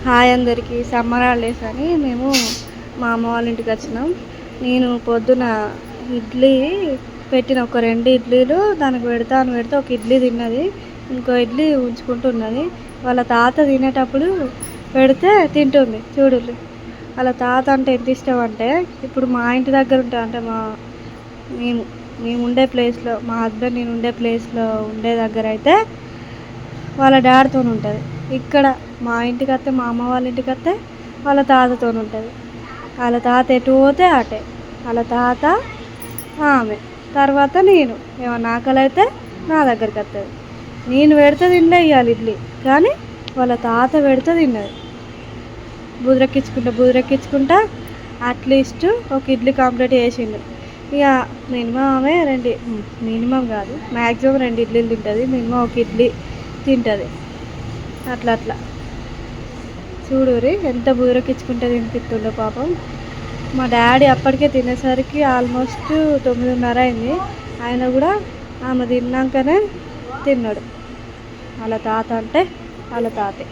Hi అందరికీ. Summer holidays అని మేము మా అమ్మ వాళ్ళ ఇంటికి వచ్చినాం. నేను పొద్దున ఇడ్లీ పెట్టిన, ఒక 2 ఇడ్లీలు దానికి పెడితే ఒక ఇడ్లీ తిన్నది, ఇంకో ఇడ్లీ ఉంచుకుంటున్నది. వాళ్ళ తాత తినేటప్పుడు పెడితే తింటుంది. చూడండి, వాళ్ళ తాత అంటే ఎంత ఇష్టం అంటే, ఇప్పుడు మా ఇంటి దగ్గర ఉంటా అంటే మేము ఉండే ప్లేస్లో, మా హస్బెండ్ నేను ఉండే ప్లేస్లో ఉండే దగ్గర అయితే వాళ్ళ డాడీతో ఉంటుంది. ఇక్కడ మా ఇంటికి వస్తే, మా అమ్మ వాళ్ళ ఇంటికి వస్తే వాళ్ళ తాతతో ఉంటుంది. వాళ్ళ తాత ఎటు పోతే అటే, వాళ్ళ తాత ఆమె తర్వాత నేను ఏమన్నా ఆకలి అయితే నా దగ్గరికి వస్తుంది. నేను పెడితే తినలే ఇవ్వాలి ఇడ్లీ, కానీ వాళ్ళ తాత పెడితే తిన్నది. బుదిరెక్కించుకుంటా అట్లీస్ట్ ఒక ఇడ్లీ కంప్లీట్ చేసిండు. ఇక మినిమం ఆమె మినిమం కాదు, మ్యాక్సిమం 2 ఇడ్లీలు తింటుంది, మినిమం ఒక ఇడ్లీ తింటుంది. అట్లా చూడురి ఎంత బుదిరెక్కించుకుంటే తినిపిస్తుండో పాపం. మా డాడీ అప్పటికే తినేసరికి ఆల్మోస్ట్ 9:30 అయింది. ఆయన కూడా ఆమె తిన్నాకనే తిన్నాడు. వాళ్ళ తాత అంటే వాళ్ళ తాతే.